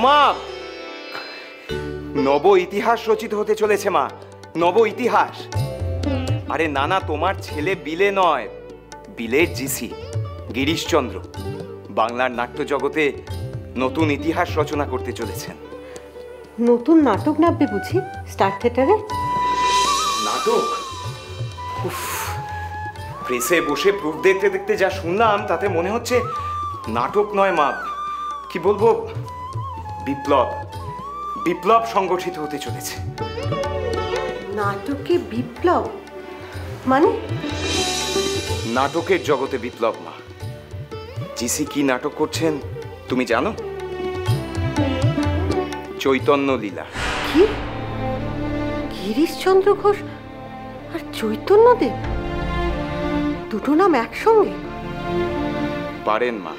ওমা, নব ইতিহাস রচিত হতে চলেছে মা, নব ইতিহাস। আরে না না, তোমার ছেলে বিলে নয়, বিলের জিসি গিরিশচন্দ্র বাংলার নাট্য জগতে নতুন ইতিহাস রচনা করতে চলেছেন। নতুন নাটক নামবে বুঝি স্টার থিয়েটারে? নাটক? প্রেসে বসে প্রুফ দেখতে দেখতে যা শুনলাম তাতে মনে হচ্ছে নাটক নয় মা, কি বলবো, বিপ্লব, বিপ্লব সংগঠিত হতে চলেছে। নাটকে বিপ্লব মানে? নাটকের জগতে বিপ্লব মা। জিসি কি নাটক করছেন তুমি জানো? চৈতন্য লীলা। কি? গিরিশচন্দ্র ঘোষ আর চৈতন্যদেব, দুটো নাম একসঙ্গে? পারেন মা,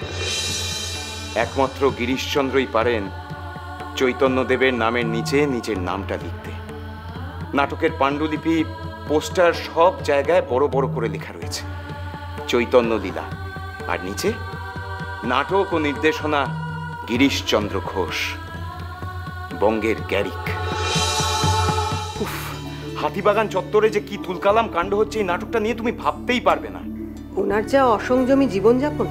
একমাত্র গিরিশচন্দ্রই পারেন চৈতন্যদেবের নামের নিচে নিজের নামটা লিখতে। নাটকের পাণ্ডুলিপি, পোস্টার সব জায়গায় বড় বড় করে লেখা রয়েছে চৈতন্য লীলা, আর নিচে নাটক ও নির্দেশনা গিরিশচন্দ্র ঘোষ, বঙ্গের গ্যারিক। হাতিবাগান চত্বরে যে কি তুলকালাম কাণ্ড হচ্ছে এই নাটকটা নিয়ে তুমি ভাবতেই পারবে না। ওনার যা অসংযমী জীবনযাপন,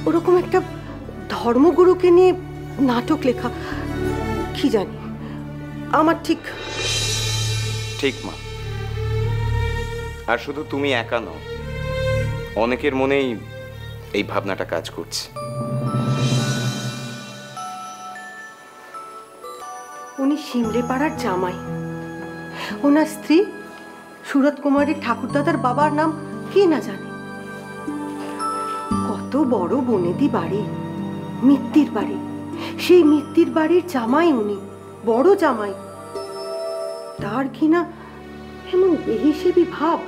ওরকম একটা ধর্মগুরুকে নিয়ে নাটক লেখা, কি জানি, আমার ঠিক ঠিক মা। আর শুধু তুমি একা নও, অনেকের মনেই এই ভাবনাটা কাজ করছে। উনি সিমলে পাড়ার জামাই, ওনার স্ত্রী সুরত কুমারীর ঠাকুরদাদার বাবার নাম কি না জানে। কত বড় বনেদি বাড়ি, মিত্তির বাড়ি, সেই মিত্তির বাড়ির জামাই উনি, বড় জামাই। তার কিনা এমন বেহিসেবি ভাব।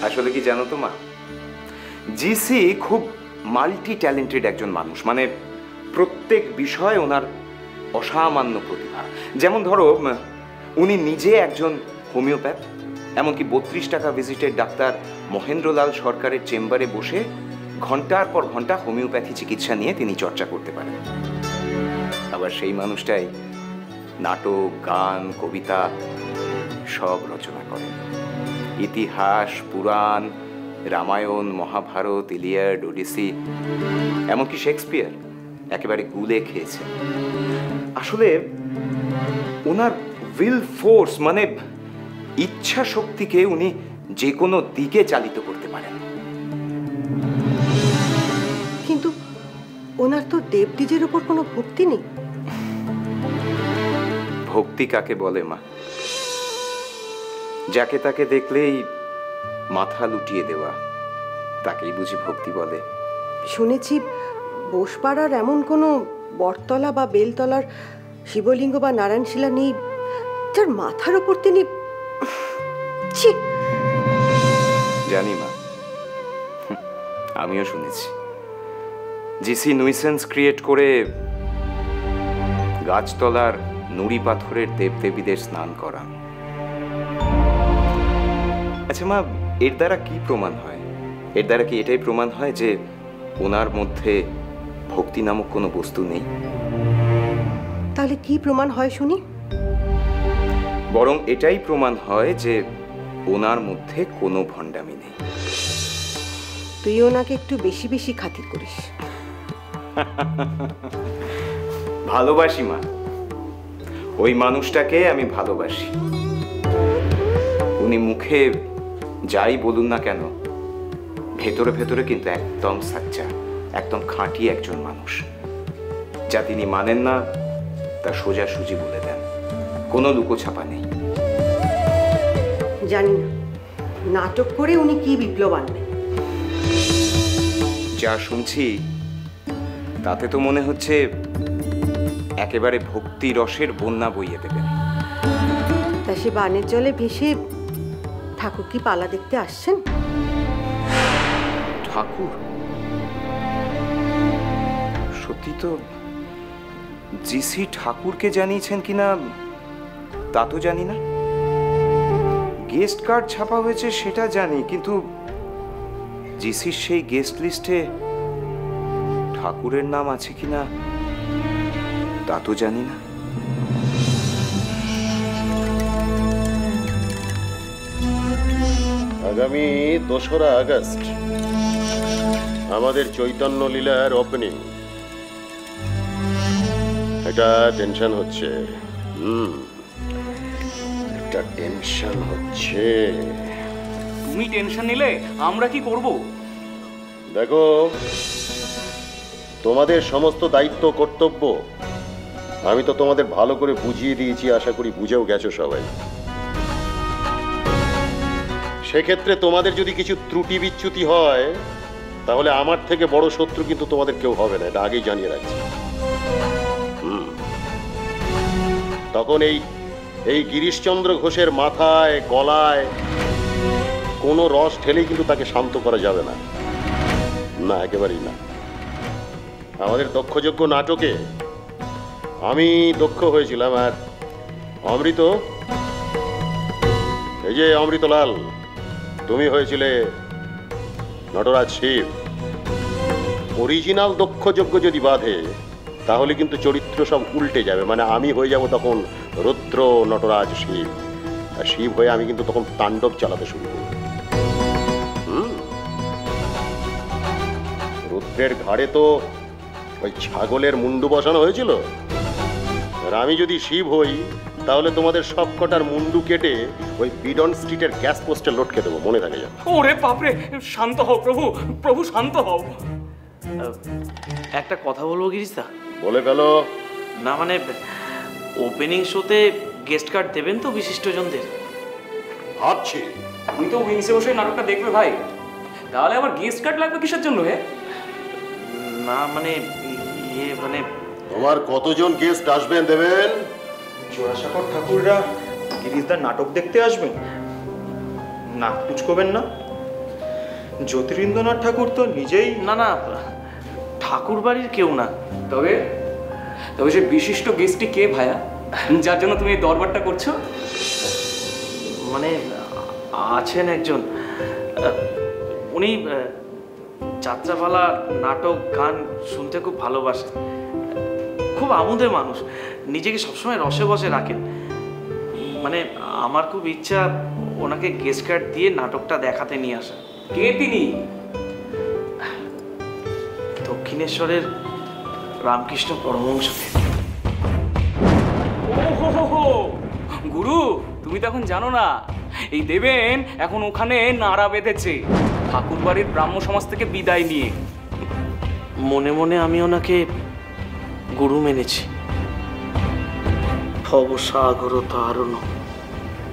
আসলে কি জানো তো মা, জিসি খুব মাল্টি ট্যালেন্টেড একজন মানুষ, মানে প্রত্যেক বিষয়ে ওনার অসামান্য প্রতিভা। যেমন ধরো, উনি নিজে একজন হোমিওপ্যাথ, এমনকি 32 টাকা ভিজিটের ডাক্তার মহেন্দ্রলাল সরকারের চেম্বারে বসে ঘন্টার পর ঘন্টা হোমিওপ্যাথি চিকিৎসা নিয়ে তিনি চর্চা করতে পারেন। আবার সেই মানুষটাই নাটক, গান, কবিতা সব রচনা করেন। ইতিহাস, পুরাণ, রামায়ণ, মহাভারত, ইলিয়াড, ওডিসি, এমনকি শেক্সপিয়ার একেবারে গুলে খেয়েছেন। আসলে ওনার উইল ফোর্স, মানে ইচ্ছা শক্তিকে উনি যে কোনো দিকে চালিত করতে পারেন। কিন্তু ওনার তো দেবদ্বিজের উপর কোনো ভক্তি নেই। ভক্তি কাকে বলে মা? যাকে তাকে দেখলেই মাথা লুটিয়ে দেওয়া, তাকেই বুঝি ভক্তি বলে? শুনেছি বোসপাড়ার এমন কোনো বটতলা বা বেলতলার শিবলিঙ্গ বা নারায়ণশিলা নেই যার মাথার উপর তিনি। জানি মা, আমিও শুনেছি জিসি নুইসেন্স ক্রিয়েট করে গাছতলার নুড়ি পাথরের দেবদেবীদের স্নান করা। আচ্ছা মা, এর দ্বারা কি প্রমাণ হয়? এর দ্বারা কি এটাই প্রমাণ হয় যে ওনার মধ্যে ভক্তি নামক কোনো বস্তু নেই? তাহলে কি প্রমাণ হয় শুনি? বরং এটাই প্রমাণ হয় যে ওনার মধ্যে কোনো ভণ্ডামি নেই। তুই ওনাকে একটু বেশি বেশি খাতির করিস। ভালোবাসি মা, ওই মানুষটাকে আমি ভালোবাসি। উনি মুখে যাই বলুন না কেন, ভেতরে ভেতরে কিন্তু একদম সাচ্চা, একদম খাঁটি একজন মানুষ। যা তিনি মানেন না তা সোজাসুজি বলে দেন, কোনো লুকোছাপা নেই। জানি না নাটক করে উনি কি বিপ্লব আনবেন। যা শুনছি তাতে তো মনে হচ্ছে একেবারে ভক্তি রসের বন্যা বইয়ে দেবেন। তা সে বানের জলে ভেসে ঠাকুর কি পালা দেখতে আসছেন? ঠাকুর? সত্যি তো জিসি ঠাকুরকে জানিয়েছেন কিনা তা তো জানি না। গেস্ট কার্ড ছাপা হয়েছে সেটা জানি, কিন্তু জিসির সেই গেস্ট লিস্টে ঠাকুরের নাম আছে কিনা তা তো জানি না। আগামী 2রা আগস্ট আমাদের চৈতন্য লীলার ওপেনিং। এটা টেনশন হচ্ছে। একটা টেনশন হচ্ছে। তুমি টেনশন নিলে আমরা কি করব? দেখো, তোমাদের সমস্ত দায়িত্ব কর্তব্য আমি তো তোমাদের ভালো করে বুঝিয়ে দিয়েছি, আশা করি বুঝেও গেছো সবাই। সেক্ষেত্রে তোমাদের যদি কিছু ত্রুটি বিচ্যুতি হয় তাহলে আমার থেকে বড় শত্রু কিন্তু তোমাদের কেউ হবে না, এটা আগেই জানিয়ে রাখছি। তখন এই গিরিশচন্দ্র ঘোষের মাথায় গলায় কোনো রস ঢেলেই কিন্তু তাকে শান্ত করা যাবে না, না একেবারেই না। আমাদের দক্ষযোগ্য নাটকে আমি দক্ষ হয়েছিলাম, আর অমৃত, এই যে অমৃতলাল, তুমি হয়েছিলে নটরাজ শিব। অরিজিনাল দক্ষযোগ্য যদি বাঁধে তাহলে কিন্তু চরিত্র সব উল্টে যাবে, মানে আমি হয়ে যাব তখন রুদ্র নটরাজ শিব, আর শিব হয়ে আমি কিন্তু তখন তাণ্ডব চালাতে শুরু করব। রুদ্রের ঘাড়ে তো ওই ছাগলের মুন্ডু বসানো হয়েছিল, আর আমি যদি শিব হই তাহলে তোমাদের সব কটার মুন্ডু কেটে ওই বিডন স্ট্রিটের গ্যাস পোস্টে লটকে দেবো, মনে থাকে যেন। ওরে বাপরে, শান্ত হও প্রভু, প্রভু শান্ত হও। একটা কথা বলবো গিরিশদা? বলে গেল না, মানে ওপেনিং শোতে গেস্ট কার্ড দেবেন তো বিশিষ্টজনদের? ভাবছি। তুমি তো উইংসে বসে নাটকটা দেখবে ভাই, তাহলে আবার গেস্ট কার্ড লাগবে কিসের জন্য? হে না মানে মানে তোমার কতজন গেস্ট আসবেন দেবেন? জোড়াসাঁকোর ঠাকুররা গিরিশদার নাটক দেখতে আসবেন, নাক কুচকোবেন না? জ্যোতিরিন্দ্রনাথ ঠাকুর তো নিজেই। না না, ঠাকুর বাড়ির কেউ না। তবে তবে সে বিশিষ্ট গেস্টটি কে ভায়া, যার জন্য তুমি এই দরবারটা করছো? মানে আছেন একজন, উনি যাত্রাপালা, নাটক, গান শুনতে খুব ভালোবাসেন, খুব আমোদের মানুষ, নিজেকে সবসময় রসে বসে রাখেন। মানে আমার খুব ইচ্ছা ওনাকে গেস্ট কার্ড দিয়ে নাটকটা দেখাতে নিয়ে আসা। কে তিনি? দক্ষিণেশ্বরের রামকৃষ্ণ পরমহংসদেব। ওহো, গুরু তুমি তো এখন জানো না, এই দেবেন এখন ওখানে নাড়া বেঁধেছে ঠাকুর বাড়ির ব্রাহ্ম সমাজ থেকে বিদায় নিয়ে। মনে মনে আমি ওনাকে গুরু মেনেছি। ভবসাগর তারণ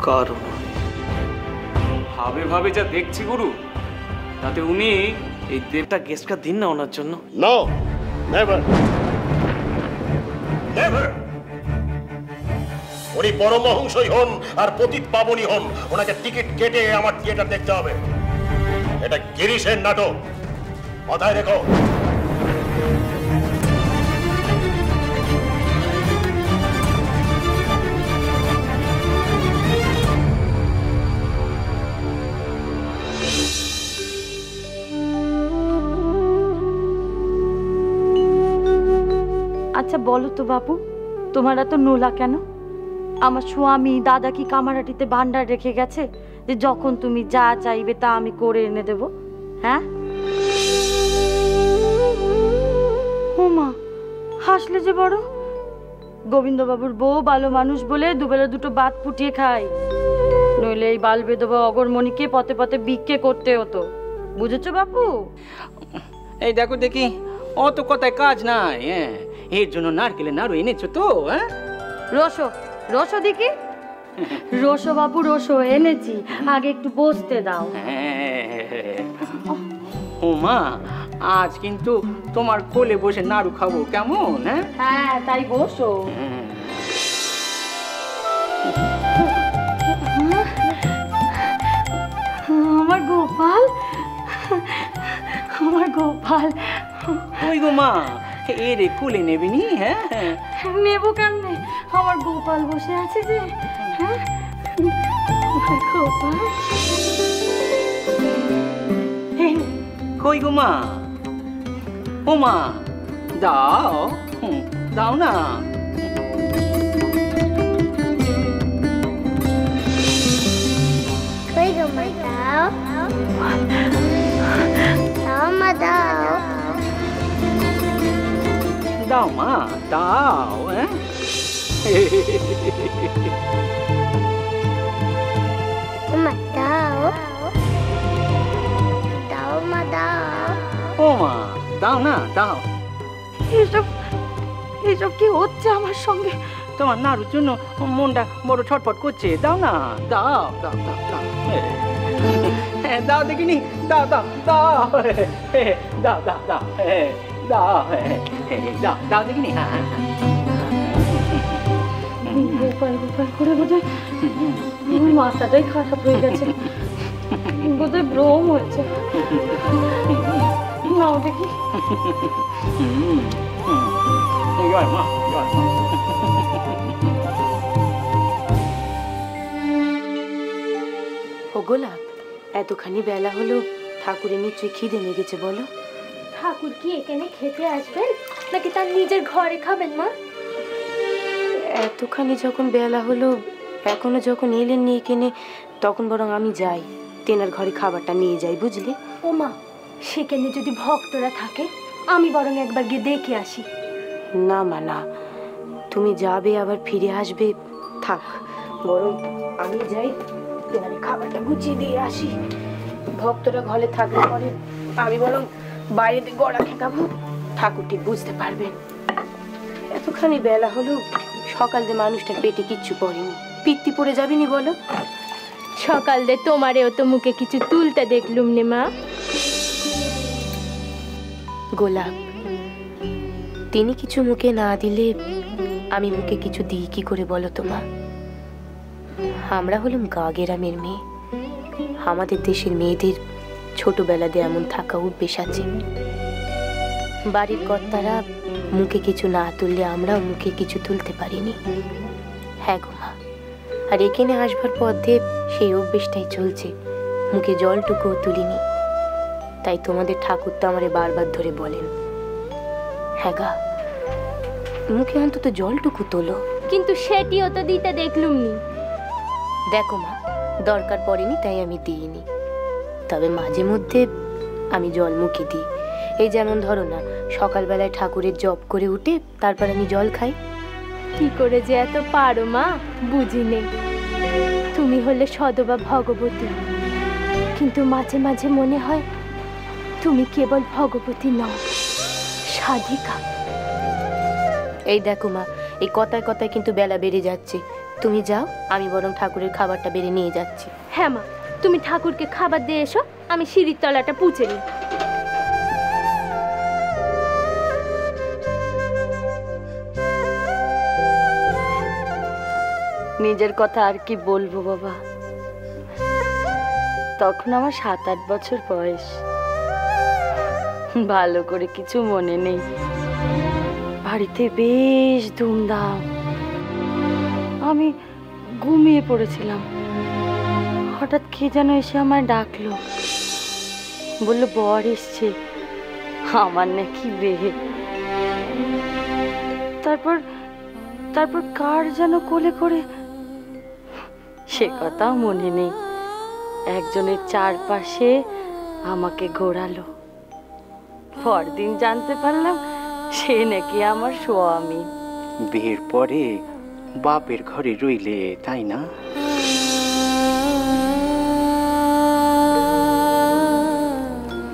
কারণ ভাবে ভাবে যা দেখছি গুরু, তাতে উনি এই দেবটা গেস্ট কার্ড দিন না ওনার জন্য। No, never never. উনি পরমহংসই হন আর পতিত পাবনী হন, ওনাকে টিকিট কেটে আমার থিয়েটার দেখতে হবে। এটা গিরিশের নাটক, মাথায় রেখো। আচ্ছা বলো তো বাবু, তোমার এত নোলা কেন? আমার স্বামী দাদা কি কামারহাটিতে ভান্ডার রেখে গেছে যে যখন তুমি যা চাইবে তা আমি করে এনে দেব? হ্যাঁ? হোমা, হাসলে যে বড়। গোবিন্দবাবুর বউ ভালো মানুষ বলে দুবেলা দুটো ভাত ফুটিয়ে খায়, নইলে এই বাল বেধবা অগরমণিকে পথে পথে ভিক্ষে করতে হতো। বুঝেছো বাপু? এই দেখো দেখি, অত কথায় কাজ নাই। হ্যাঁ, এর জন্য নারকেলের নাড়ু এনেছো তো? হ্যাঁ, রসো রসো দেখি। রসো বাবু রসো এনেছি, আগে একটু বসতে দাও। ও মা, আজ কিন্তু তোমার কোলে বসে নাড়ু খাবো, কেমন? হ্যাঁ হ্যাঁ, তাই বসো। আমার গোপাল, আমার গোপাল। ওই গো মা, এরে কোলে নেবে নি? হ্যাঁ, নেবো কেমনে? আমার গোপাল বসে আছে যে। হ্যাঁ, আমার গোপাল। কই গো মা? ও মা, দাও দাও না। কই গো মা দাও দাও মা দাও দাও মা দাও। মা দাও দাও মা দাও ও মা দাও না দাও। এসব এসব কি হচ্ছে আমার সঙ্গে? তোমার নাড়ুর জন্য মনটা বড় ছটফট করছে। দাও না দাও দাও দাও দাও। দাও দেখিনি, দাও দাও দাও দাও দাও দাও দাও দাও দাও দেখিনি। গোপাল গোপাল করে বোধহয় আমার মাথাটাই খারাপ হয়ে গেছে, বোধহয় ভ্রম হচ্ছে। নাও দেখি। ও গোলাপ, এতখানি বেলা হলো, ঠাকুরের নিশ্চয়ই খিদে লেগেছে বলো। ঠাকুর কি এখানে খেতে আসবেন নাকি তার নিজের ঘরে খাবেন মা? এতখানি যখন বেলা হলো, এখনো যখন এলেন নিয়ে কেনে, তখন বরং আমি যাই, তেনার ঘরে খাবারটা নিয়ে যাই, বুঝলে? ও মা, সেখানে যদি ভক্তরা থাকে আমি বরং একবার গিয়ে দেখে আসি। না মা না, তুমি যাবে আবার ফিরে আসবে, থাক, বরং আমি যাই, তেনারে খাবারটা গুছিয়ে দিয়ে আসি। ভক্তরা ঘরে থাকলে পরে আমি বরং বাইরে গড়া ঠেকাবো, ঠাকুর ঠিক বুঝতে পারবেন। এতখানি বেলা হলো, সকাল দিয়ে মানুষটার পেটে কিচ্ছু পড়েনি, পিত্তি পড়ে যাবেনি বলো? সকাল দে তোমারেও তো মুখে কিছু তুলতে দেখলুম নে মা। গোলাপ, তিনি কিছু মুখে না দিলে আমি মুখে কিছু দিই কি করে বলো তো মা? আমরা হলাম গা গ্রামের মেয়ে, আমাদের দেশের মেয়েদের ছোটবেলাতে এমন থাকা অভ্যেস আছে। বাড়ির কর্তারা মুখে কিছু না তুললে আমরাও মুখে কিছু তুলতে পারিনি। হ্যাঁ গো মা, আর এখানে আসবার পথে সেই অভ্যেসটাই চলছে, মুখে জলটুকুও তুলিনি। তাই তোমাদের ঠাকুর তো আমারে বারবার ধরে বলেন, হ্যাঁ গা, মুখে অন্তত জলটুকু তোলো। কিন্তু সেটিও তো দিতে দেখলুম নি। দেখো মা, দরকার পড়েনি তাই আমি দিইনি, তবে মাঝে মধ্যে আমি জল মুখে দিই। এই যেমন ধরো না, সকালবেলায় ঠাকুরের জপ করে উঠে তারপর আমি জল খাই। কি করে যে এত পারো মা বুঝি নেই। তুমি হলে সদবা ভগবতী, কিন্তু মাঝে মাঝে মনে হয় তুমি কেবল ভগবতী নও, সাধিকা। এই দেখো মা, এই কথায় কথায় কিন্তু বেলা বেড়ে যাচ্ছে, তুমি যাও, আমি বরং ঠাকুরের খাবারটা বেড়ে নিয়ে যাচ্ছি। হ্যাঁ মা, তুমি ঠাকুরকে খাবার দিয়ে এসো, আমি সিঁড়ির তলাটা পুছে নিই। নিজের কথা আর কি বলবো বাবা, তখন আমার 7-8 বছর বয়স, ভালো করে কিছু মনে নেই। বাড়িতে বেশ ধুমধাম, আমি ঘুমিয়ে পড়েছিলাম, হঠাৎ কে যেন এসে আমায় ডাকলো, বললো বর এসছে, আমার নাকি বিয়ে। তারপর তারপর কার যেন কোলে করে, সে কথাও মনে নেই। একজনের চারপাশে আমাকে ঘোরালো, পরদিন জানতে পারলাম সে নাকি আমার স্বামী। বিয়ের পরে বাপের ঘরে রইলে, তাই না?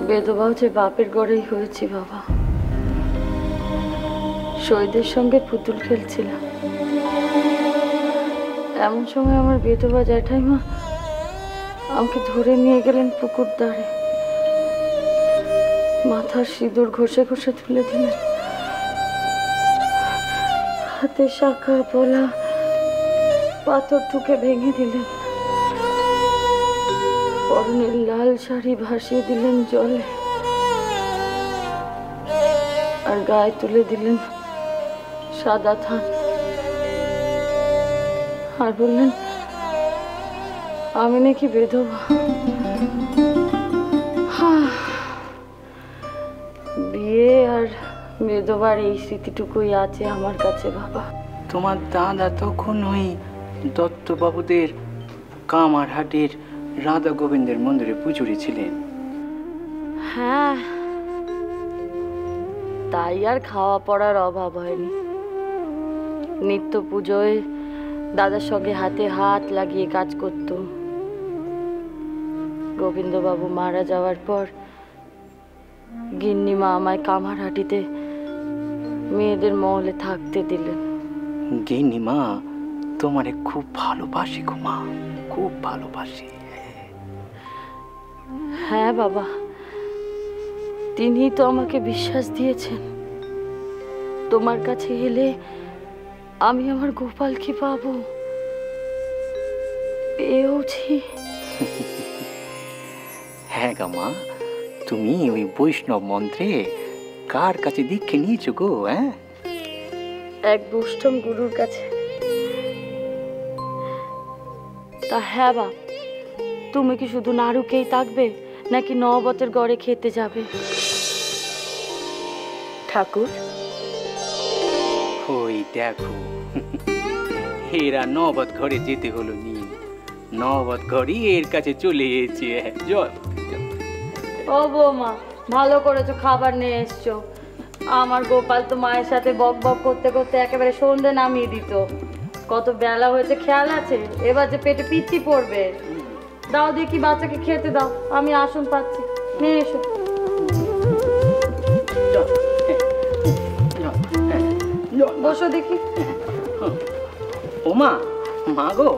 বেদবাও যে বাপের ঘরেই হয়েছি বাবা। শহীদের সঙ্গে পুতুল খেলছিলাম, এমন সময় আমার বেদবা জ্যাঠাইমা আমাকে ধরে নিয়ে গেলেন পুকুর ধারে, মাথার সিঁদুর ঘষে ঘষে তুলে দিলেন, হাতে শাঁখা পলা পাথর ঠুকে ভেঙে দিলেন, পরনের লাল শাড়ি ভাসিয়ে দিলেন জলে, আর গায়ে তুলে দিলেন সাদা থান, আর বললেন আমি নাকি বেধবা। বিয়ে আর বেদবার এই স্মৃতিটুকুই আছে আমার কাছে বাবা। তোমার দাদা তখন ওই দত্তবাবুদের কামারহাটের রাধা গোবিন্দের মন্দিরে পুজোরি ছিলেন। হ্যাঁ, তাই আর খাওয়া পড়ার অভাব হয়নি। নিত্য পুজোয় দাদার সঙ্গে হাতে হাত লাগিয়ে কাজ করত। গোবিন্দবাবু মারা যাওয়ার পর গিন্নিমা আমায় কামারহাটিতে মেয়েদের মহলে থাকতে দিলেন। গিন্নিমা তোমারে খুব ভালোবাসি গো মা, খুব ভালোবাসি। হ্যাঁ বাবা, তিনি তো আমাকে বিশ্বাস দিয়েছেন, তোমার কাছে এলে আমি আমার গোপালকে পাবো। পেয়েওছি। হ্যাঁ গা মা, তুমি ওই বৈষ্ণব মন্ত্রে কার কাছে দীক্ষা নিয়েছো গো? হ্যাঁ, এক বৈষ্ণব গুরুর কাছে। তা হ্যাঁ বাপ, তুমি কি শুধু নাড়ুকেই থাকবে নাকি নবতের গড়ে খেতে যাবে? ঠাকুর, ওই দেখো এরা নবত ঘরে যেতে হলো নি, নবত ঘরই এর কাছে চলে এসেছে। জল ও বৌমা, ভালো করেছো খাবার নিয়ে এসছো। আমার গোপাল তো মায়ের সাথে বক বক করতে করতে একেবারে সন্ধে নামিয়ে দিত। কত বেলা হয়েছে খেয়াল আছে? এবার যে পেটে পিচ্ছি পড়বে। দাও দেখি বাচ্চাকে খেতে দাও, আমি আসন পাচ্ছি। নিয়ে এসো। বসো দেখি। ও মা, মা গো,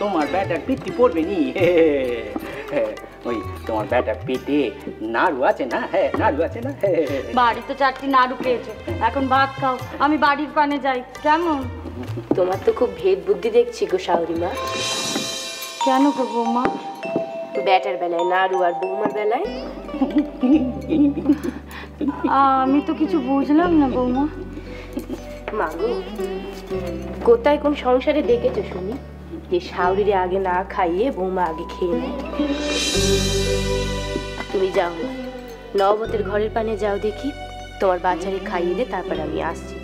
তোমার ব্যাটার পিঠি পড়বে নি। ওই তোমার ব্যাটার পেটে নাড়ু আছে না? হ্যাঁ, নাড়ু আছে না? বাড়িতে 4টি নাড়ু পেয়েছো, এখন ভাত খাও, আমি বাড়ির পানে যাই। কেমন? তোমার তো খুব ভেদ বুদ্ধি দেখছি গো শাশুড়ি মা। কেন গো বৌমা? ব্যাটার বেলায় নাড়ু আর বৌমার বেলায় আমি তো কিছু বুঝলাম না বৌমা। মা গো, কোথায় কোন সংসারে দেখেছো শুনি যে শাশুড়িরে আগে না খাইয়ে বৌমা আগে খেয়ে নেয়? তুমি যাও না, নবতের ঘরের পানে যাও দেখি, তোমার বাচ্চারে খাইয়ে দে, তারপর আমি আসছি।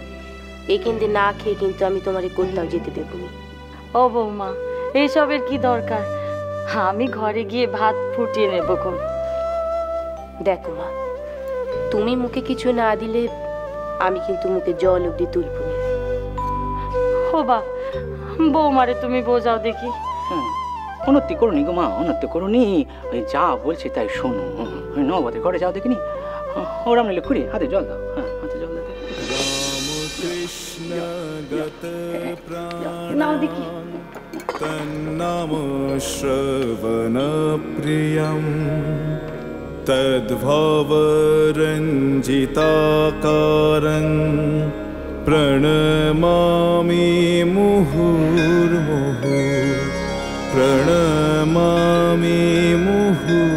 এখানে না খেয়ে কিন্তু আমি তোমারে কোথাও যেতে দেবো না। ও বৌমা, এইসবের কি দরকার? আমি ঘরে গিয়ে ভাত ফুটিয়ে নেবো। দেখো মা, তুমি মুখে কিছু না দিলে আমি কিন্তু মুখে জল অব্দি তুলব না। ও বা, বৌমারে তুমি বোঝাও দেখি। উন্নতি করুনি গো মা, উন্নতি করুনি। ওই যা বলছে তাই শোনো। ওই নবতের ঘরে যাও দেখিনি, ওরাম নিলে খুঁড়ি হাতে জল দাও। হ্যাঁ, হাতে জল দাও। নাও দেখি। তন্নাম শ্রবণ প্রিয়ম তদ্ভবরঞ্জিতাকারং প্রণমামি মুহুর্মুহুঃ প্রণমামি মুহুর্মুহুঃ।